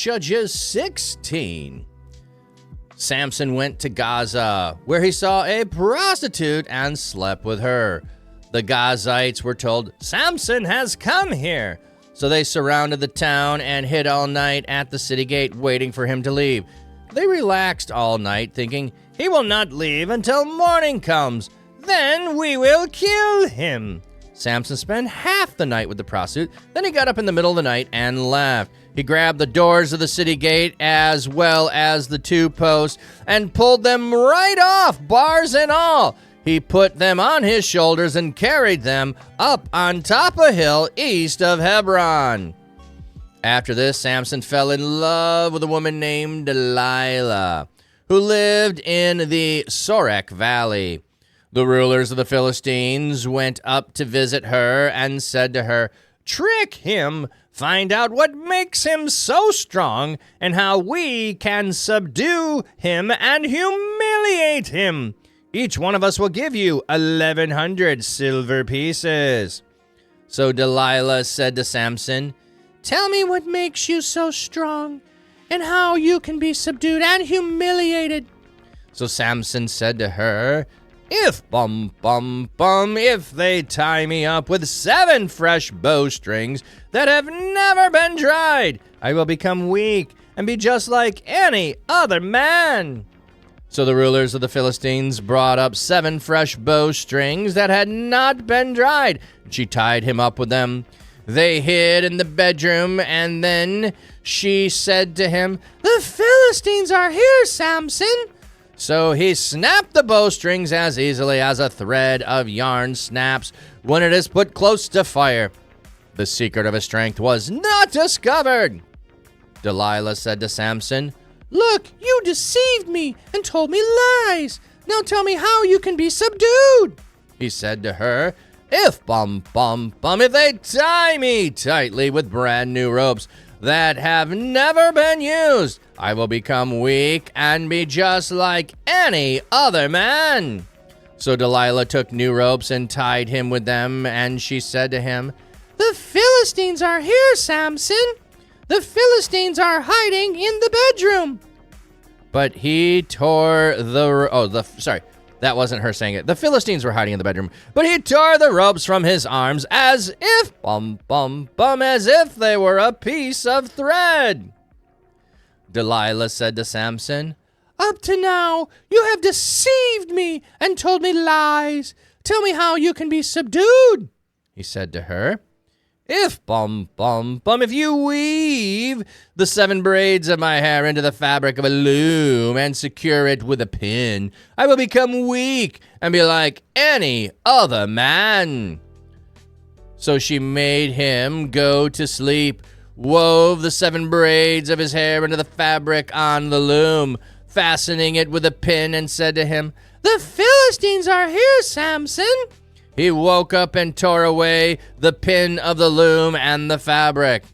Judges 16. Samson went to Gaza, where he saw a prostitute and slept with her. The Gazites were told, "Samson has come here." So they surrounded the town and hid all night at the city gate, waiting for him to leave. They relaxed all night, thinking, "He will not leave until morning comes. Then we will kill him." Samson spent half the night with the prostitute. Then he got up in the middle of the night and left. He grabbed the doors of the city gate as well as the 2 posts and pulled them right off, bars and all. He put them on his shoulders and carried them up on top a hill east of Hebron. After this, Samson fell in love with a woman named Delilah, who lived in the Sorek Valley. The rulers of the Philistines went up to visit her and said to her, "Trick him, find out what makes him so strong and how we can subdue him and humiliate him. Each one of us will give you 1,100 silver pieces." So Delilah said to Samson, "Tell me what makes you so strong and how you can be subdued and humiliated." So Samson said to her, if they tie me up with 7 fresh bowstrings that have never been dried, I will become weak and be just like any other man." So the rulers of the Philistines brought up 7 fresh bowstrings that had not been dried. She tied him up with them. They hid in the bedroom, and then she said to him, "The Philistines are here, Samson." So he snapped the bowstrings as easily as a thread of yarn snaps when it is put close to fire. The secret of his strength was not discovered. Delilah said to Samson, "Look, you deceived me and told me lies. Now tell me how you can be subdued." He said to her, if they tie me tightly with brand new ropes that have never been used, I will become weak and be just like any other man." So Delilah took new ropes and tied him with them, and she said to him, "The Philistines are here, Samson. The Philistines are hiding in the bedroom." But he tore that wasn't her saying it. The Philistines were hiding in the bedroom, but he tore the ropes from his arms as if they were a piece of thread. Delilah said to Samson, "Up to now, you have deceived me and told me lies. Tell me how you can be subdued." He said to her, if you weave the 7 braids of my hair into the fabric of a loom and secure it with a pin, I will become weak and be like any other man." So she made him go to sleep, wove the 7 braids of his hair into the fabric on the loom, fastening it with a pin, and said to him, "The Philistines are here, Samson." He woke up and tore away the pin of the loom and the fabric.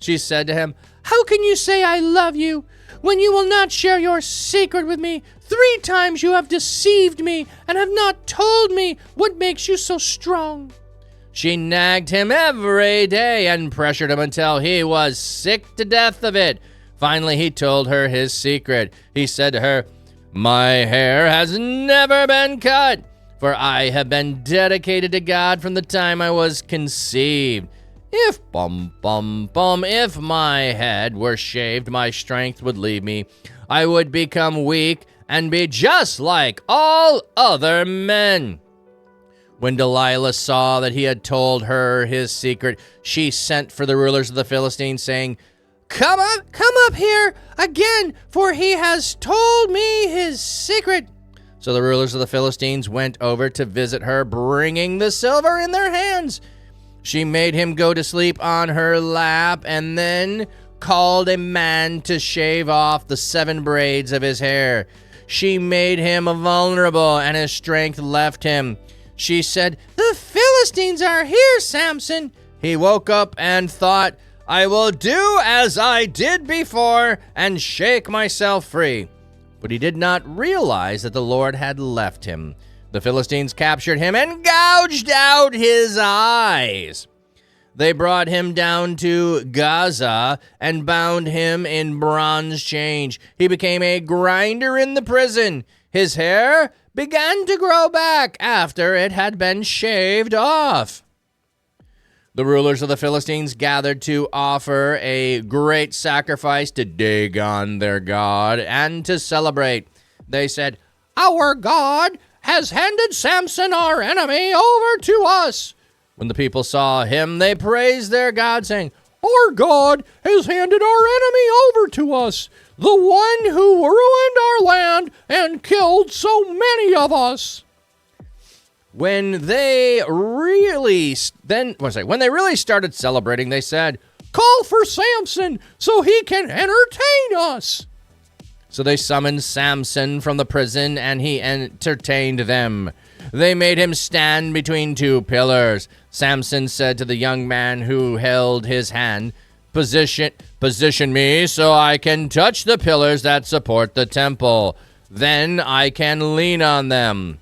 She said to him, "How can you say I love you when you will not share your secret with me? 3 times you have deceived me and have not told me what makes you so strong." She nagged him every day and pressured him until he was sick to death of it. Finally, he told her his secret. He said to her, "My hair has never been cut, for I have been dedicated to God from the time I was conceived. If my head were shaved, my strength would leave me. I would become weak and be just like all other men." When Delilah saw that he had told her his secret, she sent for the rulers of the Philistines, saying, Come up here again, for he has told me his secret." So the rulers of the Philistines went over to visit her, bringing the silver in their hands. She made him go to sleep on her lap and then called a man to shave off the 7 braids of his hair. She made him vulnerable, and his strength left him. She said, "The Philistines are here, Samson." He woke up and thought, "I will do as I did before and shake myself free." But he did not realize that the Lord had left him. The Philistines captured him and gouged out his eyes. They brought him down to Gaza and bound him in bronze chains. He became a grinder in the prison. His hair began to grow back after it had been shaved off. The rulers of the Philistines gathered to offer a great sacrifice to Dagon, their god, and to celebrate. They said, "Our God has handed Samson, our enemy, over to us." When the people saw him, they praised their God, saying, "Our God has handed our enemy over to us, the one who ruined our land and killed so many of us." When they really started celebrating, they said, "Call for Samson so he can entertain us." So they summoned Samson from the prison, and he entertained them. They made him stand between two pillars. Samson said to the young man who held his hand, Position me so I can touch the pillars that support the temple. Then I can lean on them."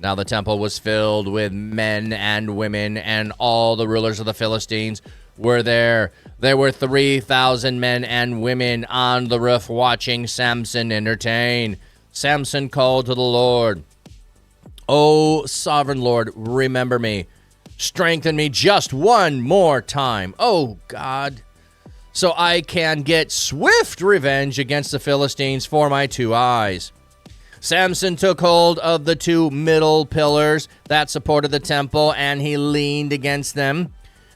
Now the temple was filled with men and women, and all the rulers of the Philistines were there. There were 3,000 men and women on the roof watching Samson entertain. Samson called to the Lord, "O sovereign Lord, remember me. Strengthen me just one more time, oh God, so I can get swift revenge against the Philistines for my 2 eyes." Samson took hold of the 2 middle pillars that supported the temple, and he leaned against them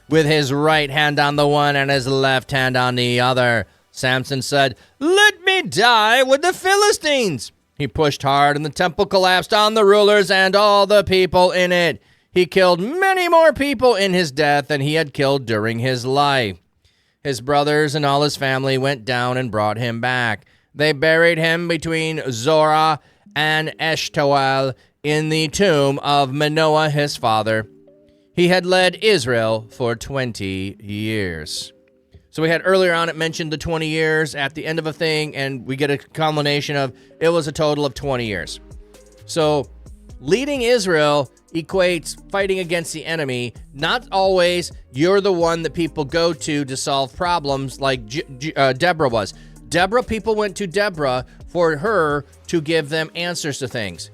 with his right hand on the one and his left hand on the other. Samson said, "Let me die with the Philistines." He pushed hard, and the temple collapsed on the rulers and all the people in it. He killed many more people in his death than he had killed during his life. His brothers and all his family went down and brought him back. They buried him between Zorah and Eshtaol in the tomb of Manoah his father. He had led Israel for 20 years. So we had earlier on, it mentioned the 20 years at the end of a thing, and we get a culmination of it was a total of 20 years. So leading Israel equates fighting against the enemy. Not always you're the one that people go to solve problems like Deborah was. People went to Deborah for her to give them answers to things.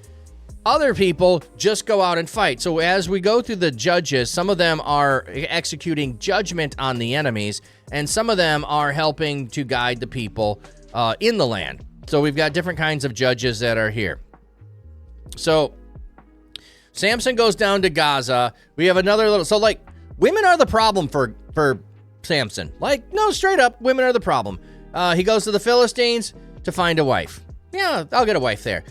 Other people just go out and fight. So as we go through the judges, some of them are executing judgment on the enemies, and some of them are helping to guide the people in the land. So we've got different kinds of judges that are here. So Samson goes down to Gaza. We have another little, so like women are the problem for Samson. Like, no, straight up, women are the problem. He goes to the Philistines to find a wife. Yeah, I'll get a wife there.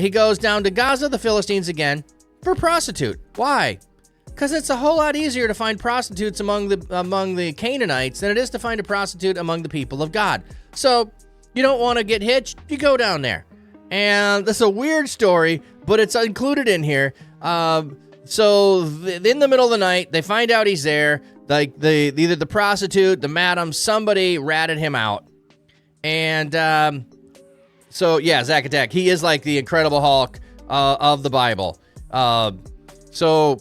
He goes down to Gaza, the Philistines again, for prostitute. Why? Because it's a whole lot easier to find prostitutes among the Canaanites than it is to find a prostitute among the people of God. So you don't want to get hitched, you go down there. And this is a weird story, but it's included in here. So in the middle of the night, they find out he's there. Like either the prostitute, the madam, somebody ratted him out. And so yeah, Zack Attack, he is like the Incredible Hulk of the Bible. So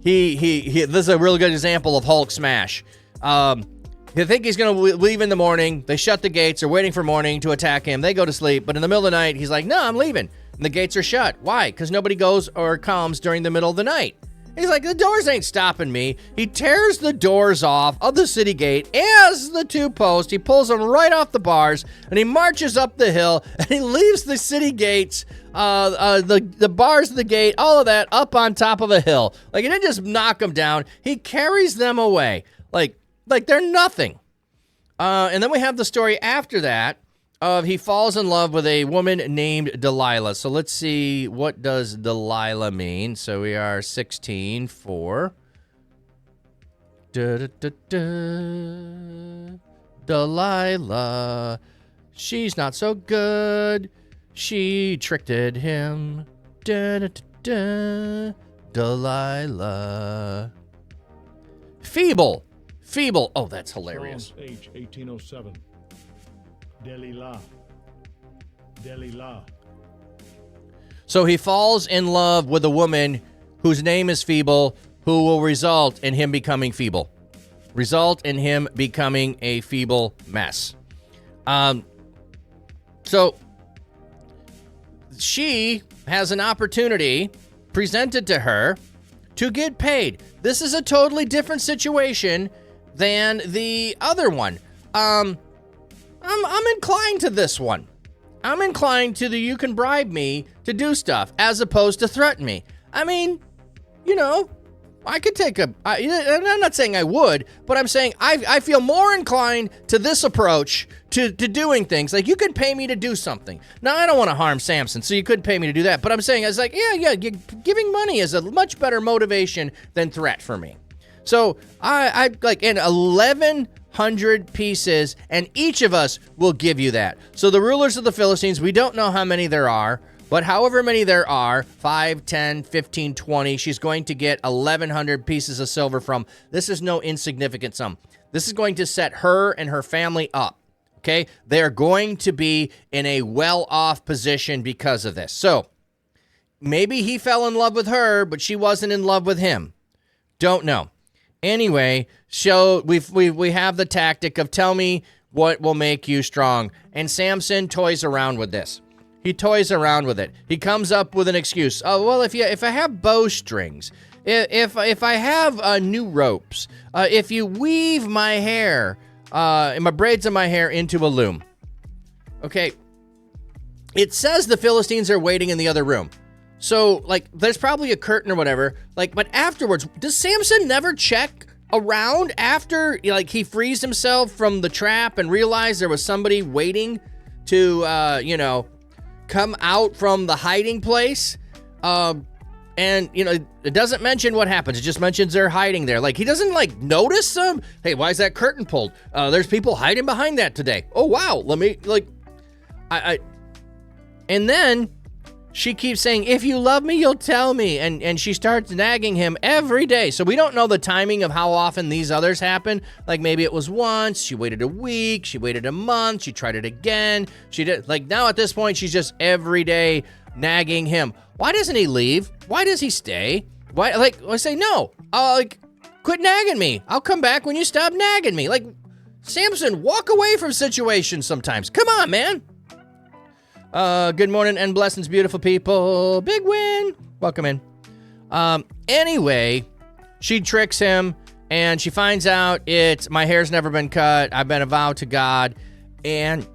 he this is a really good example of Hulk smash. They think he's going to leave in the morning. They shut the gates. They're waiting for morning to attack him. They go to sleep. But in the middle of the night, he's like, no, I'm leaving. And the gates are shut. Why? Because nobody goes or comes during the middle of the night. He's like, the doors ain't stopping me. He tears the doors off of the city gate as the 2 posts. He pulls them right off the bars, and he marches up the hill, and he leaves the city gates, the bars of the gate, all of that up on top of a hill. Like, he didn't just knock them down. He carries them away. Like they're nothing. And then we have the story after that of he falls in love with a woman named Delilah. So let's see, what does Delilah mean? So we are 16 for Delilah. She's not so good. She tricked him. Delilah. Feeble. Oh, that's hilarious. Psalms H 1807. Delilah. So he falls in love with a woman whose name is Feeble, who will result in him becoming feeble. result in him becoming a feeble mess. So she has an opportunity presented to her to get paid. This is a totally different situation than the other one. I'm inclined to this one. I'm inclined to the you can bribe me to do stuff as opposed to threaten me. I mean, you know, I could take I'm not saying I would, but I'm saying I feel more inclined to this approach to doing things. Like, you could pay me to do something. Now, I don't want to harm Samson, so you could pay me to do that. But I'm saying, it's like, giving money is a much better motivation than threat for me. So I like in 1,100 pieces, and each of us will give you that. So the rulers of the Philistines, we don't know how many there are, but however many there are, 5, 10, 15, 20, she's going to get 1,100 pieces of silver from. This is no insignificant sum. This is going to set her and her family up. Okay, they're going to be in a well-off position because of this. So maybe he fell in love with her, but she wasn't in love with him. Don't know. Anyway, so we have the tactic of tell me what will make you strong. And Samson toys around with this. He toys around with it. He comes up with an excuse. Oh, well, if I have bowstrings, if I have new ropes, if you weave my hair, my braids of my hair into a loom. Okay. It says the Philistines are waiting in the other room. So, like, there's probably a curtain or whatever. Like, but afterwards, does Samson never check around after, like, he frees himself from the trap and realized there was somebody waiting to, come out from the hiding place? And, it doesn't mention what happens. It just mentions they're hiding there. Like, he doesn't, like, notice them. Hey, why is that curtain pulled? There's people hiding behind that today. Oh, wow. Let me, like, and then she keeps saying, if you love me, you'll tell me. And she starts nagging him every day. So we don't know the timing of how often these others happen. Like, maybe it was once. She waited a week. She waited a month. She tried it again. She did. Like, now at this point, she's just every day nagging him. Why doesn't he leave? Why does he stay? Why? Like, I say, no. Quit nagging me. I'll come back when you stop nagging me. Like, Samson, walk away from situations sometimes. Come on, man. Good morning and blessings, beautiful people. Big win. Welcome in. Anyway, she tricks him and she finds out my hair's never been cut. I've been a vow to God. And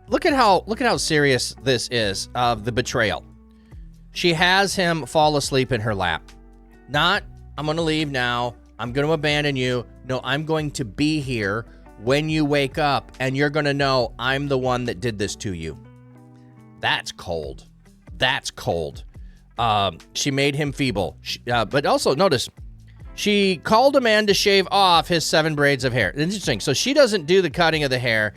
look at how serious this is of the betrayal. She has him fall asleep in her lap. Not, I'm going to leave now. I'm going to abandon you. No, I'm going to be here when you wake up, and you're going to know I'm the one that did this to you. That's cold. That's cold. She made him feeble. But also, notice, she called a man to shave off his 7 braids of hair. Interesting. So she doesn't do the cutting of the hair.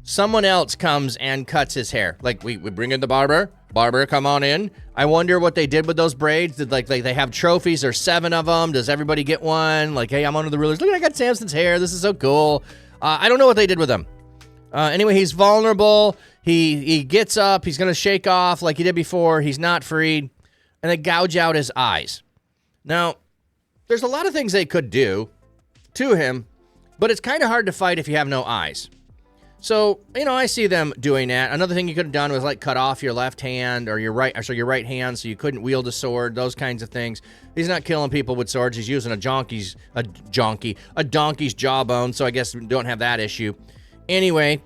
Someone else comes and cuts his hair. Like, we bring in the barber. Barber, come on in. I wonder what they did with those braids. Did like they have trophies? There's 7 of them. Does everybody get one? Like, hey, I'm one of the rulers. Look, I got Samson's hair. This is so cool. I don't know what they did with them. Anyway, he's vulnerable. He gets up. He's going to shake off like he did before. He's not freed. And they gouge out his eyes. Now, there's a lot of things they could do to him, but it's kind of hard to fight if you have no eyes. So, I see them doing that. Another thing you could have done was, like, cut off your left hand or your right hand so you couldn't wield a sword, those kinds of things. He's not killing people with swords. He's using a donkey's jawbone, so I guess we don't have that issue. Anyway,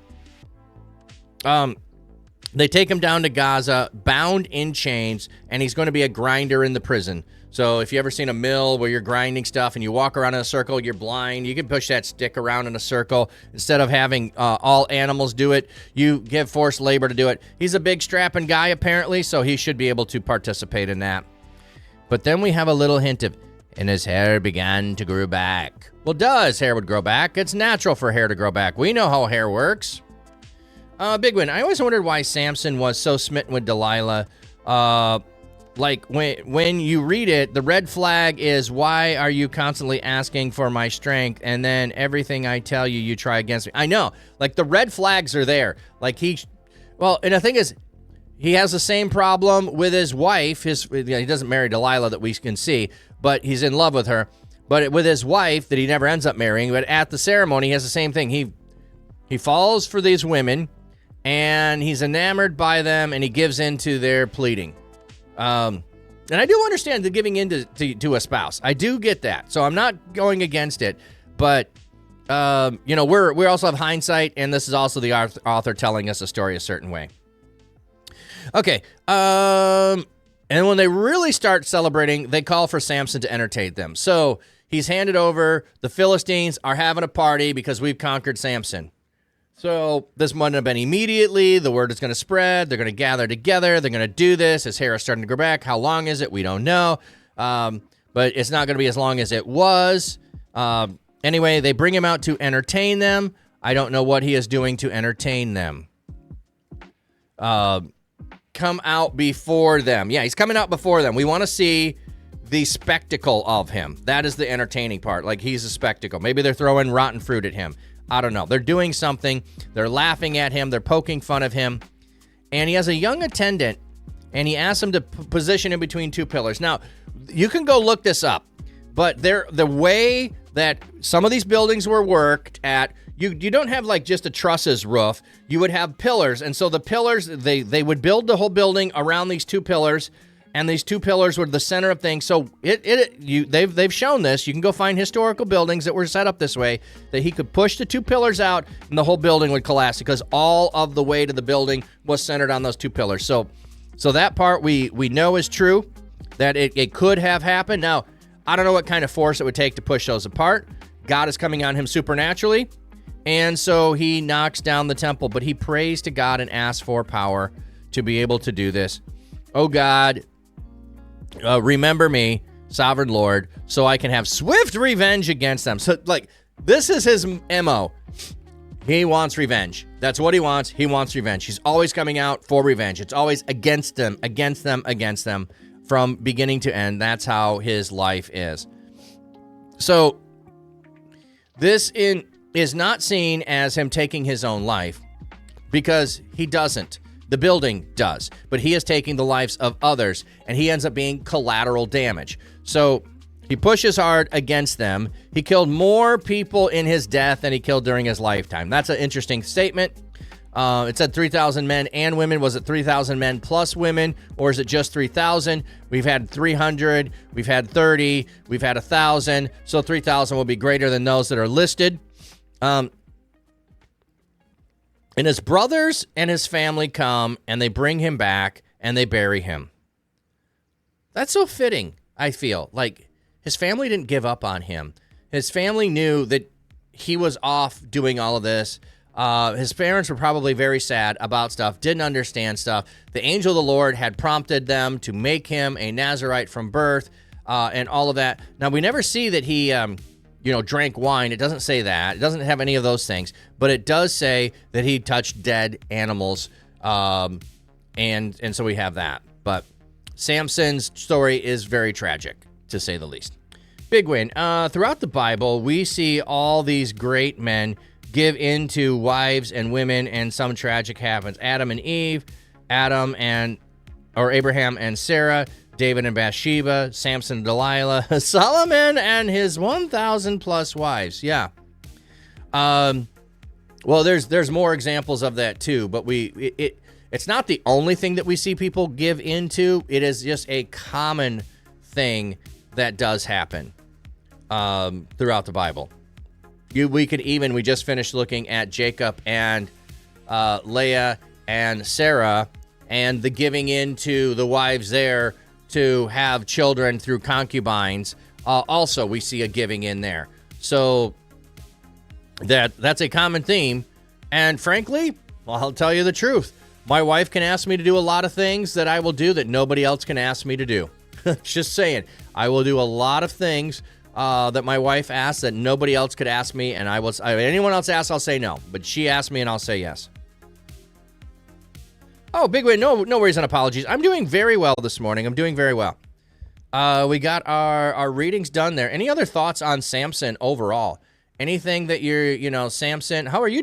they take him down to Gaza, bound in chains, and he's going to be a grinder in the prison. So if you ever seen a mill where you're grinding stuff and you walk around in a circle, you're blind, you can push that stick around in a circle. Instead of having all animals do it, you give forced labor to do it. He's a big strapping guy, apparently, so he should be able to participate in that. But then we have a little hint of, and his hair began to grow back. Well, his hair would grow back. It's natural for hair to grow back. We know how hair works. Big win. I always wondered why Samson was so smitten with Delilah. Like, when you read it, the red flag is, why are you constantly asking for my strength? And then everything I tell you, you try against me. I know. Like, the red flags are there. Like, and the thing is, he has the same problem with his wife. He doesn't marry Delilah that we can see, but he's in love with her. But with his wife that he never ends up marrying, but at the ceremony, he has the same thing. He falls for these women, and he's enamored by them, and he gives in to their pleading. And I do understand the giving in to a spouse. I do get that. So I'm not going against it. But, we also have hindsight, and this is also the author telling us a story a certain way. Okay. And when they really start celebrating, they call for Samson to entertain them. So he's handed over. The Philistines are having a party because we've conquered Samson. So this wouldn't have been immediately. The word is going to spread. They're going to gather together. They're going to do this. His hair is starting to grow back. How long is it? We don't know. But it's not going to be as long as it was. Anyway, they bring him out to entertain them. I don't know what he is doing to entertain them. Come out before them. Yeah, he's coming out before them. We want to see the spectacle of him. That is the entertaining part. Like, he's a spectacle. Maybe they're throwing rotten fruit at him. I don't know. They're doing something. They're laughing at him. They're poking fun of him. And he has a young attendant, and he asks him to position him between two pillars. Now, you can go look this up, but the way that some of these buildings were worked at, you don't have like just a trusses roof. You would have pillars, and so the pillars, they would build the whole building around these two pillars, and these two pillars were the center of things. So they've shown this. You can go find historical buildings that were set up this way, that he could push the two pillars out, and the whole building would collapse because all of the weight of the building was centered on those two pillars. So that part we know is true, that it could have happened. Now, I don't know what kind of force it would take to push those apart. God is coming on him supernaturally, and so he knocks down the temple, but he prays to God and asks for power to be able to do this. Oh God, remember me, sovereign Lord, so I can have swift revenge against them. So, like, this is his MO. He wants revenge. That's what he wants. He wants revenge. He's always coming out for revenge. It's always against them, against them, against them, from beginning to end. That's how his life is. So, this is not seen as him taking his own life, because he doesn't. The building does, but he is taking the lives of others, and he ends up being collateral damage. So he pushes hard against them. He killed more people in his death than he killed during his lifetime. That's an interesting statement. It said 3,000 men and women. Was it 3,000 men plus women, or is it just 3,000? We've had 300, we've had 30, we've had 1,000, so 3,000 will be greater than those that are listed. And his brothers and his family come, and they bring him back, and they bury him. That's so fitting, I feel. Like, his family didn't give up on him. His family knew that he was off doing all of this. His parents were probably very sad about stuff, didn't understand stuff. The angel of the Lord had prompted them to make him a Nazarite from birth, and all of that. Now, we never see that he drank wine. It doesn't say that. It doesn't have any of those things. But it does say that he touched dead animals, and so we have that. But Samson's story is very tragic, to say the least. Big win. Throughout the Bible, we see all these great men give in to wives and women, and some tragic happens. Adam and Eve, Abraham and Sarah, David and Bathsheba, Samson and Delilah, Solomon and his 1,000 plus wives. Yeah. Well, there's more examples of that too, but it's not the only thing that we see people give into. It is just a common thing that does happen throughout the Bible. We just finished looking at Jacob and Leah and Sarah, and the giving in to the wives there to have children through concubines. Also, we see a giving in there. So that's a common theme. And frankly, I'll tell you the truth. My wife can ask me to do a lot of things that I will do that nobody else can ask me to do. Just saying. I will do a lot of things that my wife asks that nobody else could ask me, and anyone else asks, I'll say no. But she asked me, and I'll say yes. Oh, big win. No worries and apologies. I'm doing very well this morning. I'm doing very well. We got our readings done there. Any other thoughts on Samson overall? Anything that Samson, how are you doing?